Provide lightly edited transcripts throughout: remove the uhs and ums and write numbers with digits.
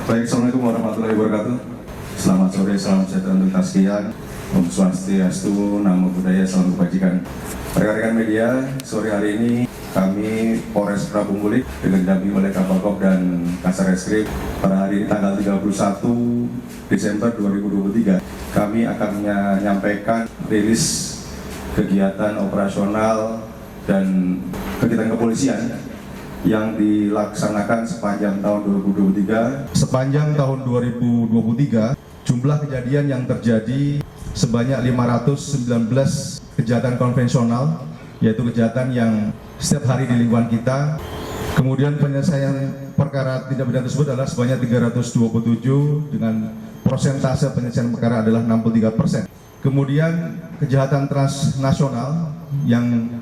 Baik, Assalamualaikum warahmatullahi wabarakatuh. Selamat sore, salam sejahtera untuk kita sekalian. Om Swastiastu, Namo Buddhaya, salam kebajikan. Rekan-rekan media, sore hari ini kami Polres Prabu Mulih dengan didampingi oleh Kapolkop dan Kasar Reskrim pada hari ini tanggal 31 Desember 2023 kami akan menyampaikan rilis kegiatan operasional dan kegiatan kepolisian yang dilaksanakan sepanjang tahun 2023. Sepanjang tahun 2023, jumlah kejadian yang terjadi sebanyak 519 kejahatan konvensional, yaitu kejahatan yang setiap hari di lingkungan kita. Kemudian penyelesaian perkara tindak pidana tersebut adalah sebanyak 327 dengan persentase penyelesaian perkara adalah 63%. Kemudian kejahatan transnasional yang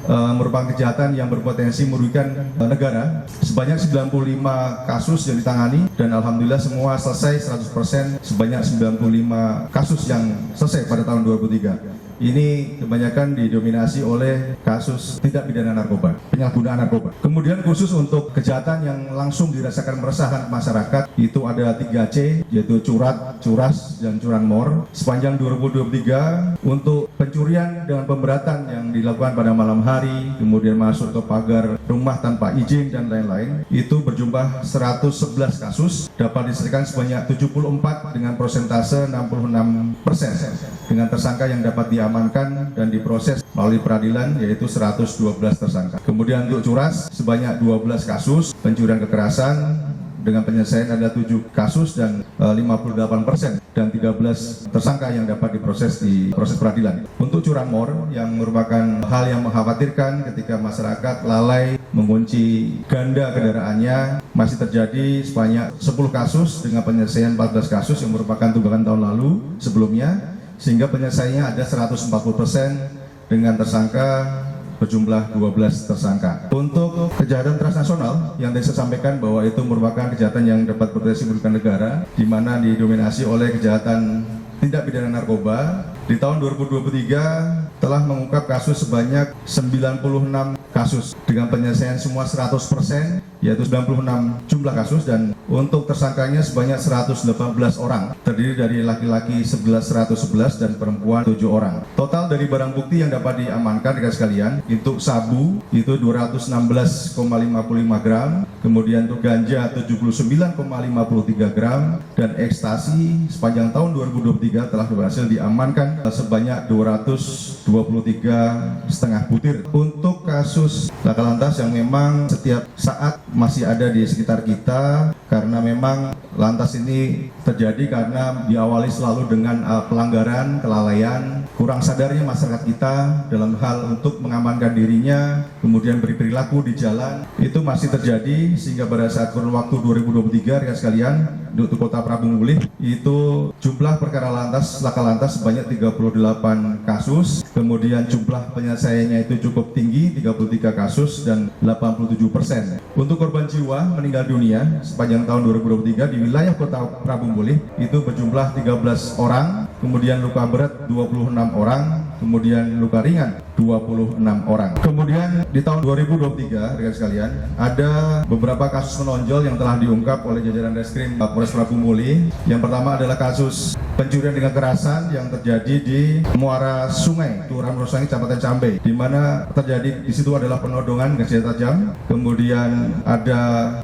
merupakan kejahatan yang berpotensi merugikan negara, sebanyak 95 kasus yang ditangani dan alhamdulillah semua selesai 100%, sebanyak 95 kasus yang selesai pada tahun 2023. Ini kebanyakan didominasi oleh kasus tindak pidana narkoba, penyalahgunaan narkoba. Kemudian khusus untuk kejahatan yang langsung dirasakan meresahkan masyarakat, itu ada 3C, yaitu curat, curas, dan curanmor. Sepanjang 2023, untuk pencurian dengan pemberatan yang dilakukan pada malam hari, kemudian masuk ke pagar rumah tanpa izin, dan lain-lain, itu berjumlah 111 kasus, dapat diselesaikan sebanyak 74 dengan persentase 66%, dengan tersangka yang dapat diamankan dan diproses melalui peradilan yaitu 112 tersangka. Kemudian untuk curas sebanyak 12 kasus, pencurian kekerasan dengan penyelesaian ada 7 kasus dan 58% dan 13 tersangka yang dapat diproses di proses peradilan. Untuk curanmor yang merupakan hal yang mengkhawatirkan ketika masyarakat lalai mengunci ganda kendaraannya, masih terjadi sebanyak 10 kasus dengan penyelesaian 14 kasus yang merupakan tunggakan tahun lalu sebelumnya, sehingga penyelesaiannya ada 140% dengan tersangka berjumlah 12 tersangka. Untuk kejahatan transnasional yang tadi saya sampaikan bahwa itu merupakan kejahatan yang dapat berpotensi merugikan negara, di mana didominasi oleh kejahatan tindak pidana narkoba. Di tahun 2023 telah mengungkap kasus sebanyak 96 kasus dengan penyelesaian semua 100%, yaitu 96 jumlah kasus, dan untuk tersangkanya sebanyak 118 orang, terdiri dari laki-laki 111 dan perempuan 7 orang. Total dari barang bukti yang dapat diamankan rekan sekalian, untuk sabu itu 216,55 gram, kemudian untuk ganja 79,53 gram, dan ekstasi sepanjang tahun 2023 telah berhasil diamankan sebanyak 223,5 butir. Untuk kasus laka lantas yang memang setiap saat masih ada di sekitar kita, karena memang lantas ini terjadi karena diawali selalu dengan pelanggaran, kelalaian, kurang sadarnya masyarakat kita dalam hal untuk mengamankan dirinya, kemudian berperilaku di jalan, itu masih terjadi, sehingga pada saat kurun waktu 2023 rekan sekalian, untuk Kota Prabu Mulih itu jumlah perkara lantas, laka lantas sebanyak 38 kasus, kemudian jumlah penyelesaiannya itu cukup tinggi, 33 kasus dan 87%. Untuk korban jiwa meninggal dunia sepanjang tahun 2023 di wilayah Kota Prabu Mulih itu berjumlah 13 orang, kemudian luka berat 26 orang, kemudian luka ringan 26 orang. Kemudian di tahun 2023 rekan sekalian, ada beberapa kasus menonjol yang telah diungkap oleh jajaran Reskrim Polres Prabu Mulih. Yang pertama adalah kasus pencurian dengan kekerasan yang terjadi di Muara Sungai, Kelurahan Muara Sungai, Kecamatan Cambe, di mana terjadi di situ adalah penodongan dengan senjata tajam. Kemudian ada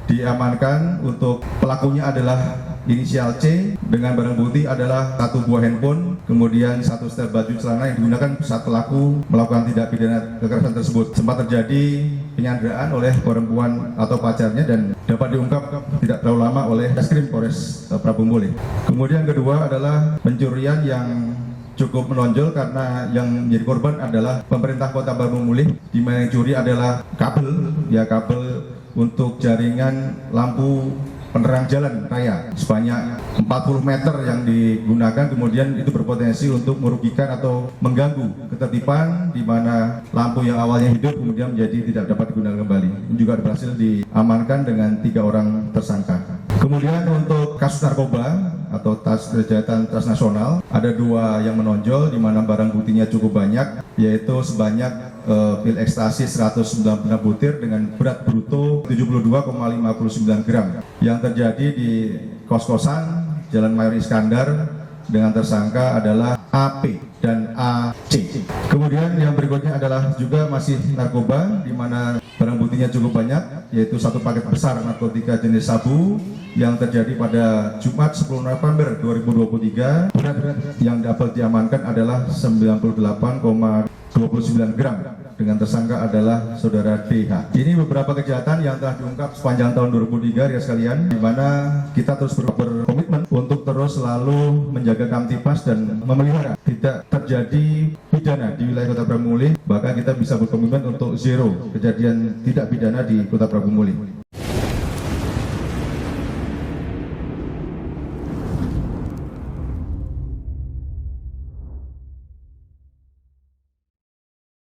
diamankan untuk pelakunya adalah inisial C, dengan barang bukti adalah 1 buah handphone, kemudian 1 setel baju celana yang digunakan saat pelaku melakukan tindak pidana kekerasan tersebut. Sempat terjadi penyanderaan oleh perempuan atau pacarnya dan dapat diungkap tidak terlalu lama oleh Reskrim Polres Prabu Mulih. Kemudian kedua adalah pencurian yang cukup menonjol karena yang menjadi korban adalah pemerintah Kota Prabu Mulih, di mana yang curi adalah kabel untuk jaringan lampu penerang jalan raya sebanyak 40 meter yang digunakan, kemudian itu berpotensi untuk merugikan atau mengganggu ketertiban, di mana lampu yang awalnya hidup kemudian menjadi tidak dapat digunakan kembali. Ini juga berhasil diamankan dengan 3 orang tersangka. Kemudian untuk kasus narkoba atau kejahatan transnasional, ada 2 yang menonjol di mana barang buktinya cukup banyak, yaitu sebanyak pil ekstasi 196 butir dengan berat bruto 72,59 gram yang terjadi di kos-kosan Jalan Mayor Iskandar dengan tersangka adalah AP dan AC. Kemudian yang berikutnya adalah juga masih narkoba, di mana barang buktinya cukup banyak, yaitu satu paket besar narkotika jenis sabu yang terjadi pada Jumat 10 November 2023. Berat yang dapat diamankan adalah 98,29 gram. Dengan tersangka adalah saudara DH. Ini beberapa kejahatan yang telah diungkap sepanjang tahun 2003 ya sekalian, di mana kita terus berkomitmen untuk terus selalu menjaga kamtipas dan memelihara tidak terjadi pidana di wilayah Kota Prabu Mulih. Bahkan kita bisa berkomitmen untuk zero kejadian tidak pidana di Kota Prabu Mulih.